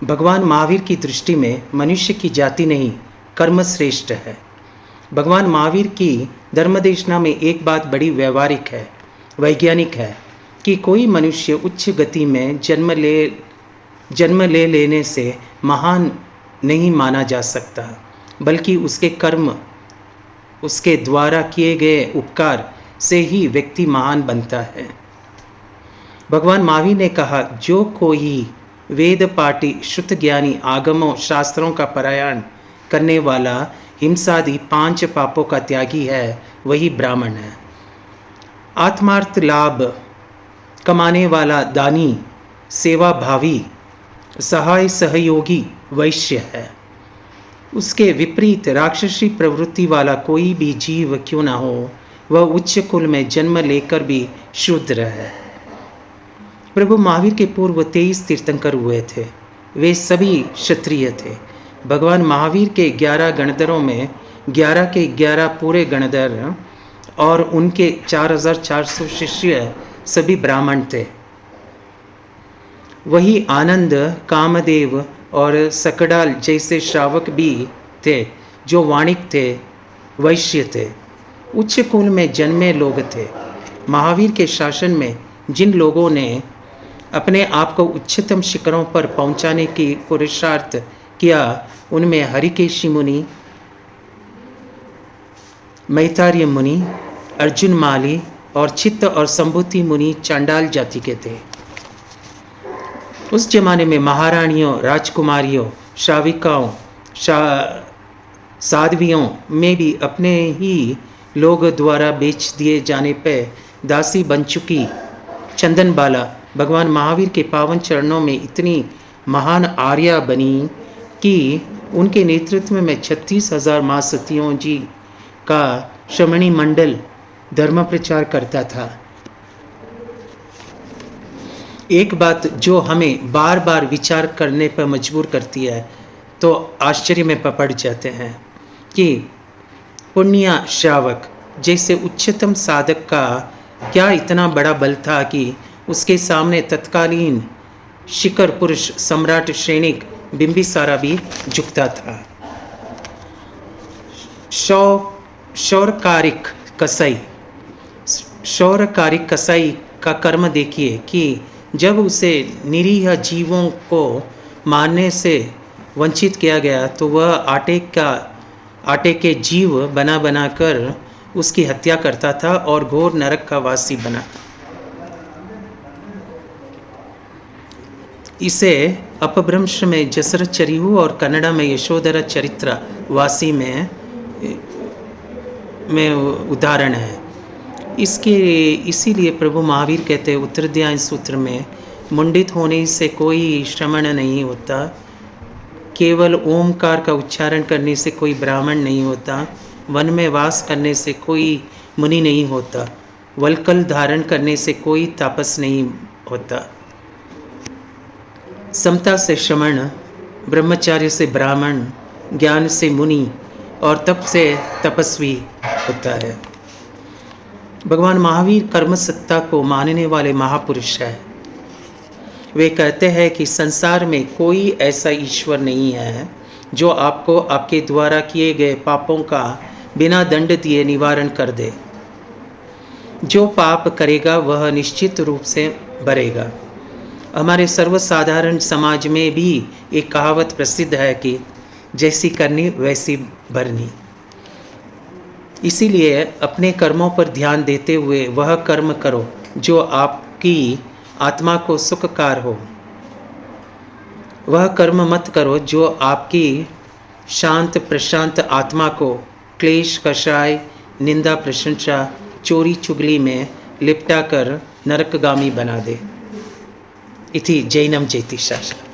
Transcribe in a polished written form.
भगवान महावीर की दृष्टि में मनुष्य की जाति नहीं, कर्म श्रेष्ठ है। भगवान महावीर की धर्मदेशना में एक बात बड़ी व्यवहारिक है, वैज्ञानिक है कि कोई मनुष्य उच्च गति में जन्म ले लेने से महान नहीं माना जा सकता, बल्कि उसके कर्म, उसके द्वारा किए गए उपकार से ही व्यक्ति महान बनता है। भगवान महावीर ने कहा, जो कोई वेद पाठी शुद्ध ज्ञानी आगमों शास्त्रों का पारायण करने वाला हिंसादि 5 पापों का त्यागी है, वही ब्राह्मण है। आत्मार्थ लाभ कमाने वाला दानी, सेवा भावी, सहाय सहयोगी वैश्य है। उसके विपरीत राक्षसी प्रवृत्ति वाला कोई भी जीव क्यों ना हो, वह उच्च कुल में जन्म लेकर भी शूद्र है। प्रभु महावीर के पूर्व 23 तीर्थंकर हुए थे, वे सभी क्षत्रिय थे। भगवान महावीर के 11 गणधरों में 11 के 11 पूरे गणधर और उनके 4400 शिष्य सभी ब्राह्मण थे। वही आनंद, कामदेव और सकडाल जैसे श्रावक भी थे, जो वाणिक थे, वैश्य थे, उच्च कुल में जन्मे लोग थे। महावीर के शासन में जिन लोगों ने अपने आप को उच्चतम शिखरों पर पहुंचाने की पुरुषार्थ किया, उनमें हरिकेशी मुनि, मैतार्य मुनि, अर्जुन माली और चित्त और संभूति मुनि चांडाल जाति के थे। उस जमाने में महारानियों, राजकुमारियों, श्राविकाओं, साध्वियों में भी अपने ही लोग द्वारा बेच दिए जाने पर दासी बन चुकी चंदन बाला भगवान महावीर के पावन चरणों में इतनी महान आर्या बनी कि उनके नेतृत्व में 36,000 माँ सतियों जी का श्रमणी मंडल धर्म प्रचार करता था। एक बात जो हमें बार बार विचार करने पर मजबूर करती है, तो आश्चर्य में पड़ जाते हैं कि पुण्य श्रावक जैसे उच्चतम साधक का क्या इतना बड़ा बल था कि उसके सामने तत्कालीन शिखर पुरुष सम्राट श्रेणी बिंबिसारा भी झुकता था। शौरकारिक कसाई का कर्म देखिए कि जब उसे निरीह जीवों को मारने से वंचित किया गया, तो वह आटे के जीव बना कर उसकी हत्या करता था और घोर नरक का वासी बना। इसे अपभ्रंश में जसरथ चरिहु और कन्नड़ा में यशोधरा चरित्र वासी में उदाहरण है। इसीलिए प्रभु महावीर कहते हैं उत्तराध्याय सूत्र में, मुंडित होने से कोई श्रमण नहीं होता, केवल ओमकार का उच्चारण करने से कोई ब्राह्मण नहीं होता, वन में वास करने से कोई मुनि नहीं होता, वल्कल धारण करने से कोई तापस नहीं होता, समता से श्रमण, ब्रह्मचार्य से ब्राह्मण, ज्ञान से मुनि और तप से तपस्वी होता है। भगवान महावीर कर्म सत्ता को मानने वाले महापुरुष है। वे कहते हैं कि संसार में कोई ऐसा ईश्वर नहीं है जो आपको आपके द्वारा किए गए पापों का बिना दंड दिए निवारण कर दे। जो पाप करेगा वह निश्चित रूप से भरेगा। हमारे सर्वसाधारण समाज में भी एक कहावत प्रसिद्ध है कि जैसी करनी वैसी भरनी। इसीलिए अपने कर्मों पर ध्यान देते हुए वह कर्म करो जो आपकी आत्मा को सुखकार हो। वह कर्म मत करो जो आपकी शांत प्रशांत आत्मा को क्लेश, कषाय, निंदा, प्रशंसा, चोरी चुगली में लिपटा कर नरकगामी बना दे। इति जैनम जयति शास्त्रम्।